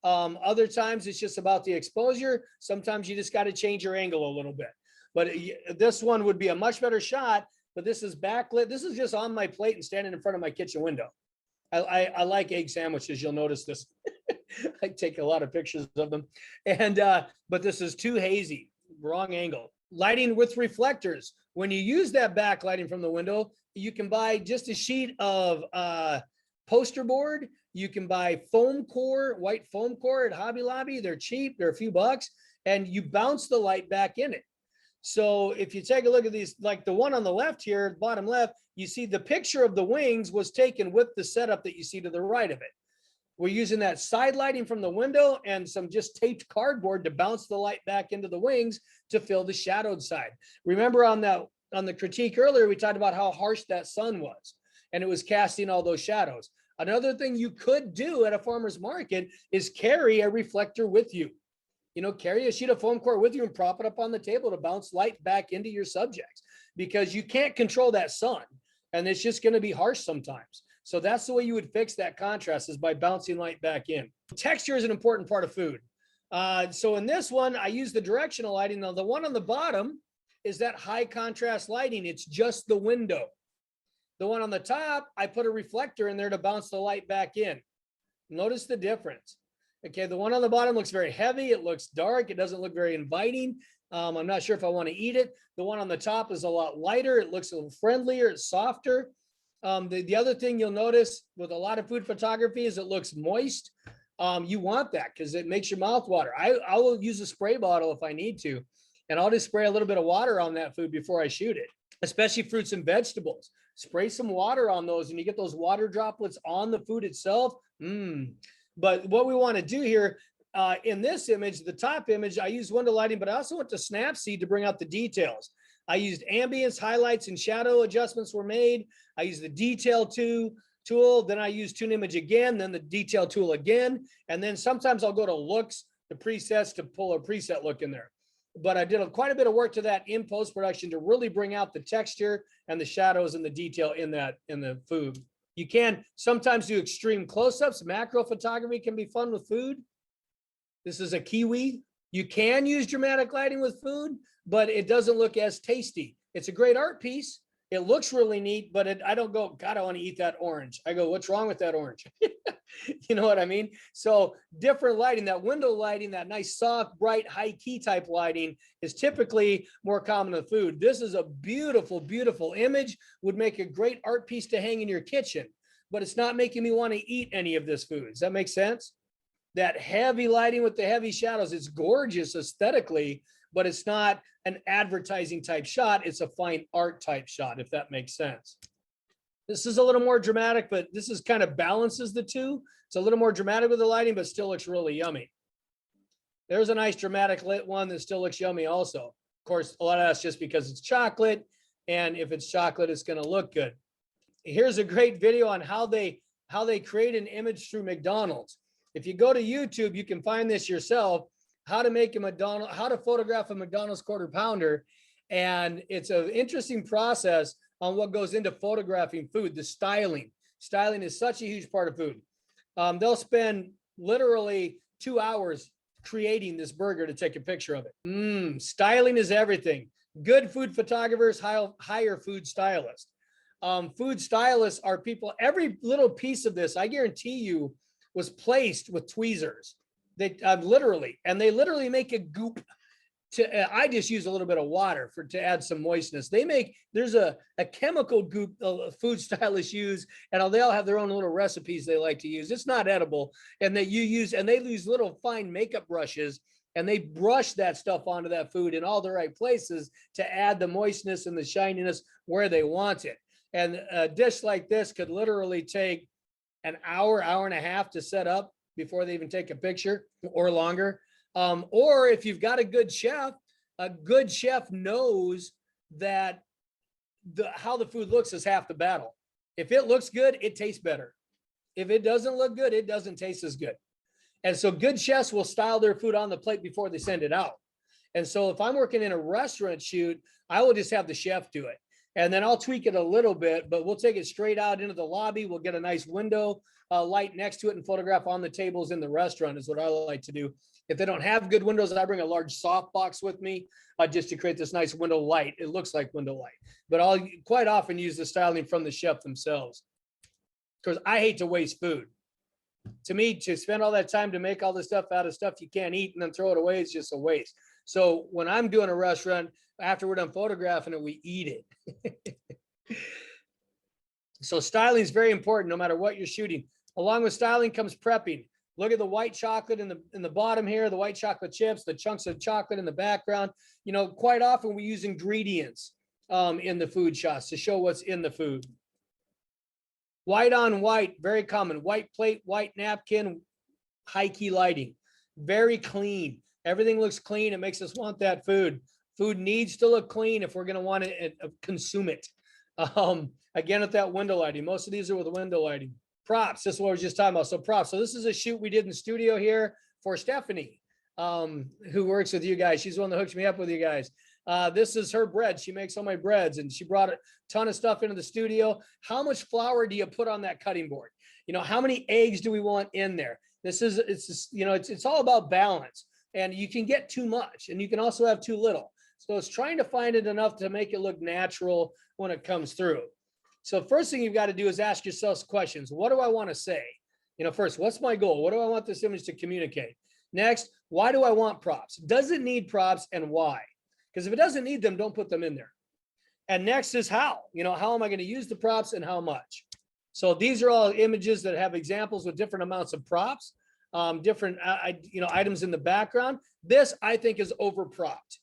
Other times it's just about the exposure. Sometimes you just got to change your angle a little bit. But this one would be a much better shot, but this is backlit. This is just on my plate and standing in front of my kitchen window. I like egg sandwiches. You'll notice this. I take a lot of pictures of them. And but this is too hazy, wrong angle. Lighting with reflectors. When you use that backlighting from the window, you can buy just a sheet of poster board. You can buy foam core, white foam core at Hobby Lobby. They're cheap. They're a few bucks. And you bounce the light back in it. So if you take a look at these, like the one on the left here, bottom left, you see the picture of the wings was taken with the setup that you see to the right of it. We're using that side lighting from the window and some just taped cardboard to bounce the light back into the wings to fill the shadowed side. Remember on the critique earlier, we talked about how harsh that sun was and it was casting all those shadows. Another thing you could do at a farmer's market is carry a reflector with you. Carry a sheet of foam core with you and prop it up on the table to bounce light back into your subjects, because you can't control that sun and it's just going to be harsh sometimes. So that's the way you would fix that contrast, is by bouncing light back in. Texture is an important part of food. So in this one, I use the directional lighting. Now the one on the bottom is that high contrast lighting. It's just the window. The one on the top, I put a reflector in there to bounce the light back in. Notice the difference. Okay, the one on the bottom looks very heavy. It looks dark. It doesn't look very inviting. I'm not sure if I want to eat it. The one on the top is a lot lighter. It looks a little friendlier. It's softer. The other thing you'll notice with a lot of food photography is it looks moist. You want that because it makes your mouth water. I will use a spray bottle if I need to, and I'll just spray a little bit of water on that food before I shoot it, especially fruits and vegetables. Spray some water on those and you get those water droplets on the food itself. But what we want to do here in this image, the top image, I use window lighting, but I also went to Snapseed to bring out the details. I used ambience, highlights, and shadow adjustments were made. I used the detail tool, then I used tune image again, then the detail tool again. And then sometimes I'll go to looks, the presets, to pull a preset look in there. But I did quite a bit of work to that in post-production to really bring out the texture and the shadows and the detail in the food. You can sometimes do extreme close-ups. Macro photography can be fun with food. This is a kiwi. You can use dramatic lighting with food, but it doesn't look as tasty. It's a great art piece. It looks really neat, but I don't go, God, I want to eat that orange. I go, what's wrong with that orange? You know what I mean? So different lighting, that window lighting, that nice, soft, bright, high key type lighting is typically more common with food. This is a beautiful, beautiful image, would make a great art piece to hang in your kitchen. but it's not making me want to eat any of this food. Does that make sense? That heavy lighting with the heavy shadows, it's gorgeous aesthetically, but it's not an advertising type shot. It's a fine art type shot, if that makes sense. This is a little more dramatic, but this is kind of balances the two. It's a little more dramatic with the lighting, but still looks really yummy. There's a nice dramatic lit one that still looks yummy also. Of course, a lot of that's just because it's chocolate. And if it's chocolate, it's going to look good. Here's a great video on how they create an image through McDonald's. If you go to YouTube, you can find this yourself, how to photograph a McDonald's quarter pounder. And it's an interesting process on what goes into photographing food, the styling. Styling is such a huge part of food. They'll spend literally 2 hours creating this burger to take a picture of it. Styling is everything. Good food photographers hire food stylists. Food stylists are people, every little piece of this, I guarantee you, was placed with tweezers. They literally make a goop. I just use a little bit of water to add some moistness. There's a chemical goop food stylists use, and they all have their own little recipes they like to use. It's not edible, and they use little fine makeup brushes, and they brush that stuff onto that food in all the right places to add the moistness and the shininess where they want it. And a dish like this could literally take an hour and a half to set up before they even take a picture, or longer. Or if you've got a good chef knows that how the food looks is half the battle. If it looks good, it tastes better. If it doesn't look good, it doesn't taste as good. And so good chefs will style their food on the plate before they send it out. And so if I'm working in a restaurant shoot, I will just have the chef do it. And then I'll tweak it a little bit, but we'll take it straight out into the lobby. We'll get a nice window light next to it and photograph on the tables in the restaurant is what I like to do. If they don't have good windows, I bring a large softbox with me just to create this nice window light. It looks like window light, but I'll quite often use the styling from the chef themselves, because I hate to waste food. To me, to spend all that time to make all this stuff out of stuff you can't eat and then throw it away is just a waste. So when I'm doing a restaurant, after we're done photographing it, we eat it. So styling is very important no matter what you're shooting. Along with styling comes prepping. Look at the white chocolate in the bottom here, the white chocolate chips, the chunks of chocolate in the background. You know, quite often we use ingredients in the food shots to show what's in the food. White on white, very common. White plate, white napkin, high key lighting. Very clean. Everything looks clean. It makes us want that food. Food needs to look clean if we're going to want to consume it. Again, with that window lighting, most of these are with window lighting. Props, this is what I was just talking about. So props. So this is a shoot we did in the studio here for Stephanie, who works with you guys. She's the one that hooks me up with you guys. This is her bread. She makes all my breads, and she brought a ton of stuff into the studio. How much flour do you put on that cutting board? You know, how many eggs do we want in there? It's all about balance, and you can get too much, and you can also have too little. So it's trying to find it enough to make it look natural when it comes through. So first thing you've got to do is ask yourself questions. What do I want to say? You know, first, what's my goal? What do I want this image to communicate? Next, why do I want props? Does it need props, and why? Because if it doesn't need them, don't put them in there. And next is how. You know, how am I going to use the props and how much? So these are all images that have examples with different amounts of props, different items in the background. This, I think, is over-propped.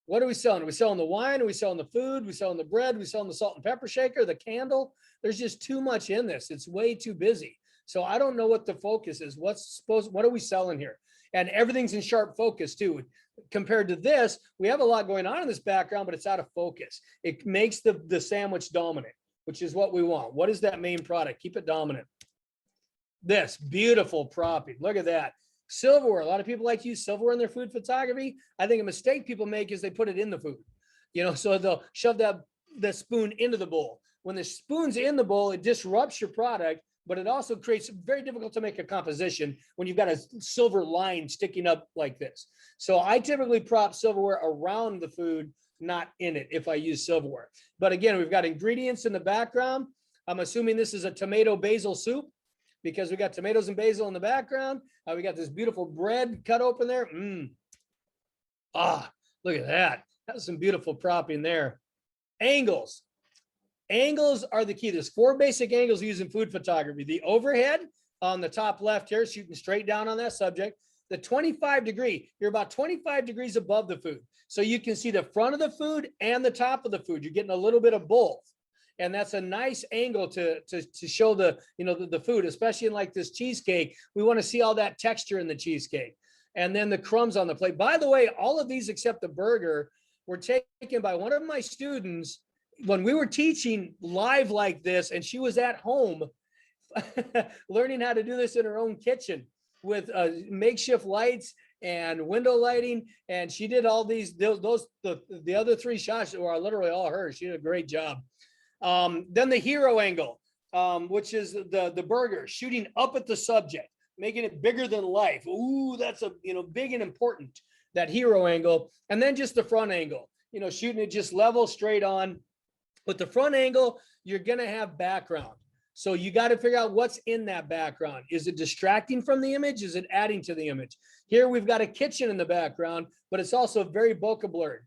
What are we selling? Are we selling the wine? Are we selling the food? Are we selling the bread? Are we selling the salt and pepper shaker, the candle? There's just too much in this. It's way too busy. So I don't know what the focus is. What are we selling here? And everything's in sharp focus too. Compared to this, we have a lot going on in this background, but it's out of focus. It makes the sandwich dominant, which is what we want. What is that main product? Keep it dominant. This beautiful propping. Look at that. Silverware. A lot of people like to use silverware in their food photography. I think a mistake people make is they put it in the food. You know, so they'll shove the spoon into the bowl. When the spoon's in the bowl, it disrupts your product, but it also creates very difficult to make a composition when you've got a silver line sticking up like this. So I typically prop silverware around the food, not in it if I use silverware. But again, we've got ingredients in the background. I'm assuming this is a tomato basil soup, because we got tomatoes and basil in the background. We got this beautiful bread cut open there. Look at that. That's some beautiful propping there. Angles. Angles are the key. There's 4 basic angles used in food photography. The overhead on the top left here, shooting straight down on that subject. The 25-degree, you're about 25 degrees above the food. So you can see the front of the food and the top of the food. You're getting a little bit of both. And that's a nice angle to show the, the food, especially in like this cheesecake. We want to see all that texture in the cheesecake. And then the crumbs on the plate. By the way, all of these except the burger were taken by one of my students when we were teaching live like this, and she was at home learning how to do this in her own kitchen with makeshift lights and window lighting. And she did all these, the other 3 shots were literally all hers. She did a great job. Then the hero angle, which is the burger shooting up at the subject, making it bigger than life. Ooh, that's a, big and important, that hero angle. And then just the front angle, shooting it just level straight on. With the front angle, you're going to have background. So you got to figure out what's in that background. Is it distracting from the image? Is it adding to the image? Here we've got a kitchen in the background, but it's also very bokeh blurred.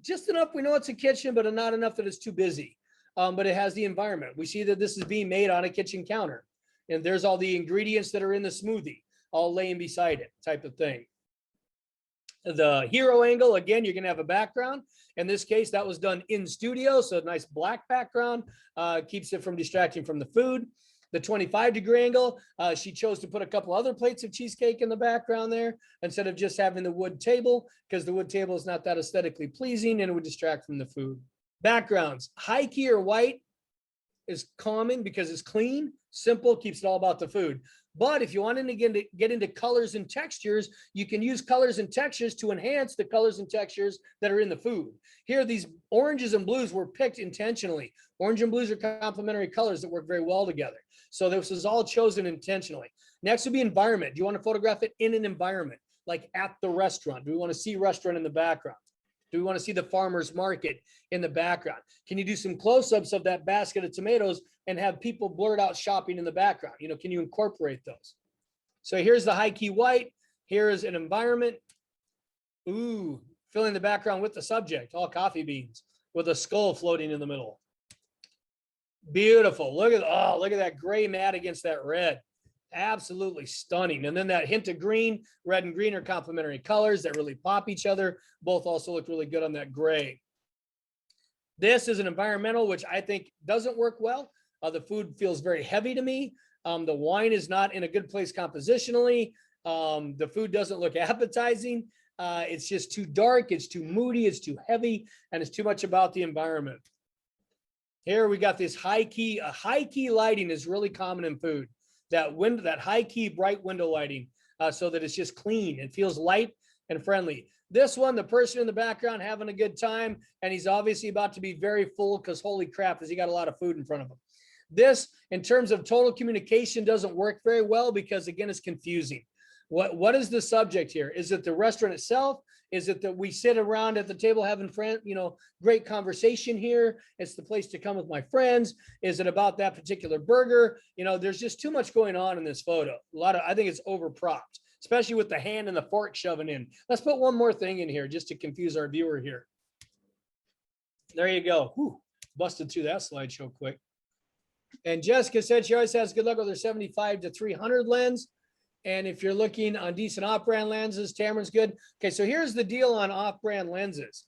Just enough we know it's a kitchen, but not enough that it's too busy. But it has the environment. We see that this is being made on a kitchen counter. And there's all the ingredients that are in the smoothie, all laying beside it, type of thing. The hero angle, again, you're going to have a background. In this case, that was done in studio. So a nice black background keeps it from distracting from the food. The 25-degree angle, she chose to put a couple other plates of cheesecake in the background there instead of just having the wood table, because the wood table is not that aesthetically pleasing and it would distract from the food. Backgrounds, high key or white is common because it's clean, simple, keeps it all about the food. But if you want to get into colors and textures, you can use colors and textures to enhance the colors and textures that are in the food. Here, these oranges and blues were picked intentionally. Orange and blues are complementary colors that work very well together. So this was all chosen intentionally. Next would be environment. Do you want to photograph it in an environment, like at the restaurant? Do we want to see restaurant in the background? Do we want to see the farmer's market in the background? Can you do some close-ups of that basket of tomatoes and have people blurred out shopping in the background? Can you incorporate those? So here's the high key white. Here is an environment. Ooh, filling the background with the subject, all coffee beans with a skull floating in the middle. Beautiful. Look at that gray mat against that red. Absolutely stunning. And then that hint of green, red and green are complementary colors that really pop each other. Both also look really good on that gray. This is an environmental, which I think doesn't work well. The food feels very heavy to me. The wine is not in a good place compositionally. The food doesn't look appetizing. It's just too dark. It's too moody. It's too heavy. And it's too much about the environment. Here we got this high key. High key lighting is really common in food. That high key bright window lighting, so that it's just clean. It feels light and friendly. This one, the person in the background having a good time, and he's obviously about to be very full because holy crap, has he got a lot of food in front of him. This, in terms of total communication, doesn't work very well because, again, it's confusing. What is the subject here? Is it the restaurant itself? Is it that we sit around at the table having great conversation here? It's the place to come with my friends. Is it about that particular burger? There's just too much going on in this photo. I think it's overpropped, especially with the hand and the fork shoving in. Let's put one more thing in here just to confuse our viewer here. There you go. Whew, busted through that slideshow quick. And Jessica said she always has good luck with her 75 to 300 lens. And if you're looking on decent off-brand lenses, Tamron's good. Okay, so here's the deal on off-brand lenses.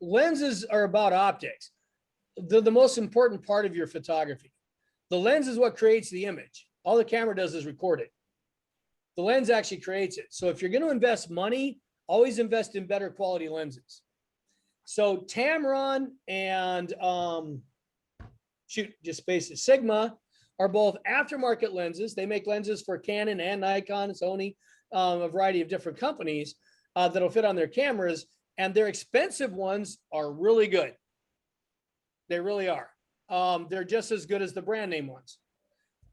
Lenses are about optics. They're the most important part of your photography. The lens is what creates the image. All the camera does is record it. The lens actually creates it. So if you're going to invest money, always invest in better quality lenses. So Tamron and Sigma are both aftermarket lenses. They make lenses for Canon and Nikon, Sony, a variety of different companies that'll fit on their cameras. And their expensive ones are really good. They really are. They're just as good as the brand name ones.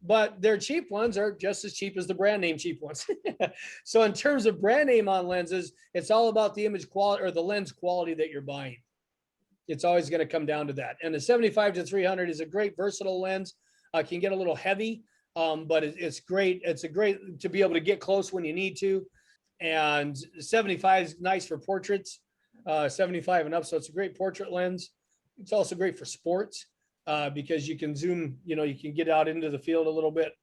But their cheap ones are just as cheap as the brand name cheap ones. So in terms of brand name on lenses, it's all about the image quality or the lens quality that you're buying. It's always going to come down to that. And the 75 to 300 is a great versatile lens. Can get a little heavy, but it's great. It's a great to be able to get close when you need to. And 75 is nice for portraits, 75 and up. So it's a great portrait lens. It's also great for sports. because you can zoom, you can get out into the field a little bit,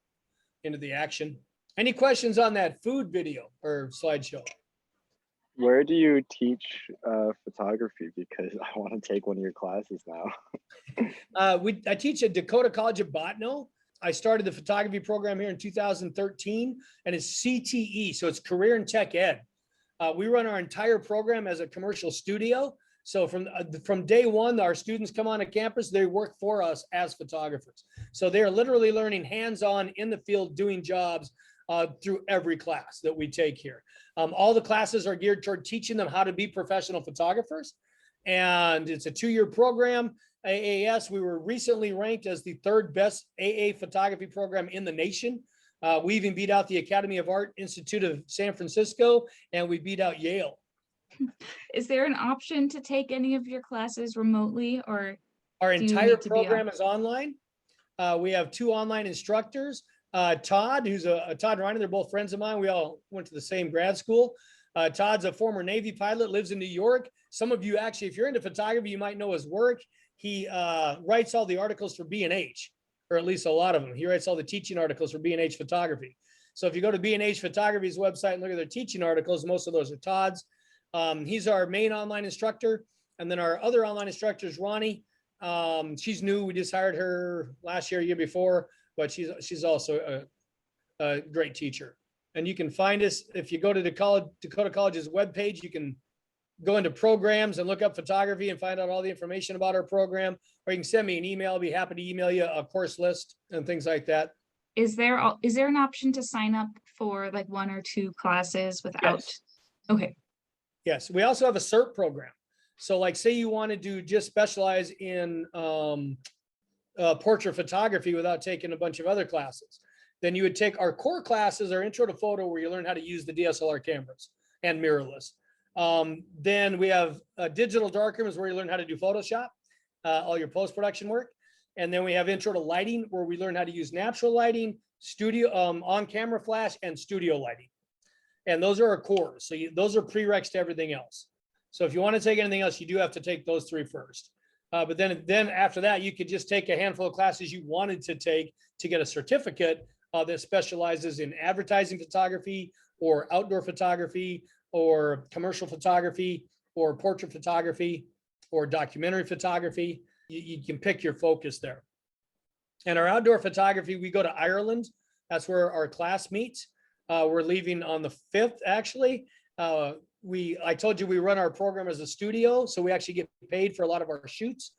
into the action. Any questions on that food video or slideshow? Where do you teach photography? Because I want to take one of your classes now. I teach at Dakota College of Botano. I started the photography program here in 2013, and it's CTE, so it's Career and Tech Ed. We run our entire program as a commercial studio. So from day one, our students come onto campus, they work for us as photographers. So they're literally learning hands-on in the field, doing jobs through every class that we take here. All the classes are geared toward teaching them how to be professional photographers. And it's a 2-year program. AAS, we were recently ranked as the 3rd best AA photography program in the nation. We even beat out the Academy of Art Institute of San Francisco, and we beat out Yale. Is there an option to take any of your classes remotely, or our do you entire need to be program is online? We have 2 online instructors. Todd, who's Todd Reiner, they're both friends of mine. We all went to the same grad school. Todd's a former Navy pilot, lives in New York. Some of you actually, if you're into photography, you might know his work. He writes all the articles for B&H, or at least a lot of them. He writes all the teaching articles for B&H Photography. So if you go to B&H Photography's website and look at their teaching articles, most of those are Todd's. He's our main online instructor. And then our other online instructor is Ronnie. She's new. We just hired her last year, year before, but she's also a great teacher. And you can find us if you go to the Dakota College's webpage. You can go into programs and look up photography and find out all the information about our program, or you can send me an email. I'll be happy to email you a course list and things like that. Is there an option to sign up for like 1 or 2 classes without? Yes. Okay. Yes, we also have a CERT program. So like say you want to just specialize in portrait photography without taking a bunch of other classes, then you would take our core classes, our intro to photo, where you learn how to use the DSLR cameras and mirrorless. Then we have digital darkrooms, where you learn how to do Photoshop, all your post-production work. And then we have intro to lighting, where we learn how to use natural lighting, studio, on-camera flash, and studio lighting. And those are our cores. So those are prereqs to everything else. So if you want to take anything else, you do have to take those 3 first. But then after that, you could just take a handful of classes you wanted to take to get a certificate that specializes in advertising photography, or outdoor photography, or commercial photography, or portrait photography, or documentary photography. You can pick your focus there. And our outdoor photography, we go to Ireland. That's where our class meets. We're leaving on the 5th, actually. I told you we run our program as a studio, so we actually get paid for a lot of our shoots.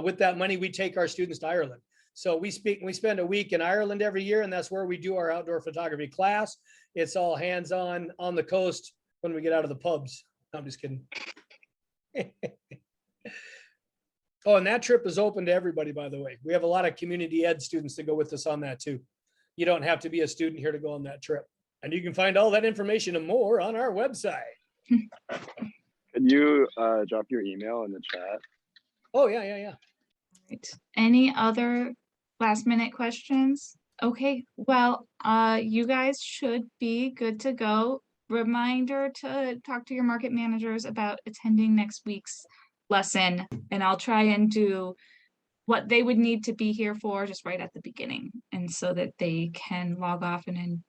With that money, we take our students to Ireland. So we spend a week in Ireland every year, and that's where we do our outdoor photography class. It's all hands-on on the coast when we get out of the pubs. I'm just kidding. Oh, and that trip is open to everybody, by the way. We have a lot of community ed students that go with us on that too. You don't have to be a student here to go on that trip. And you can find all that information and more on our website. Can you drop your email in the chat? Oh, yeah. Right. Any other last minute questions? Okay, well, you guys should be good to go. Reminder to talk to your market managers about attending next week's lesson, and I'll try and do what they would need to be here for just right at the beginning, and so that they can log off and then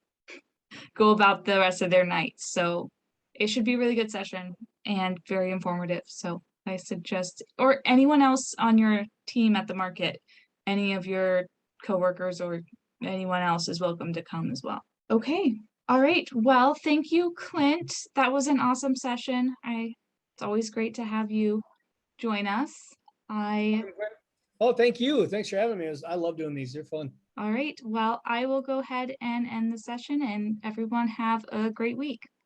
go about the rest of their night. So it should be a really good session and very informative. So I suggest, or anyone else on your team at the market, any of your coworkers or anyone else is welcome to come as well. Okay. All right. Well, thank you, Clint. That was an awesome session. It's always great to have you join us. Oh, thank you. Thanks for having me. I love doing these. They're fun. All right. Well, I will go ahead and end the session, and everyone have a great week.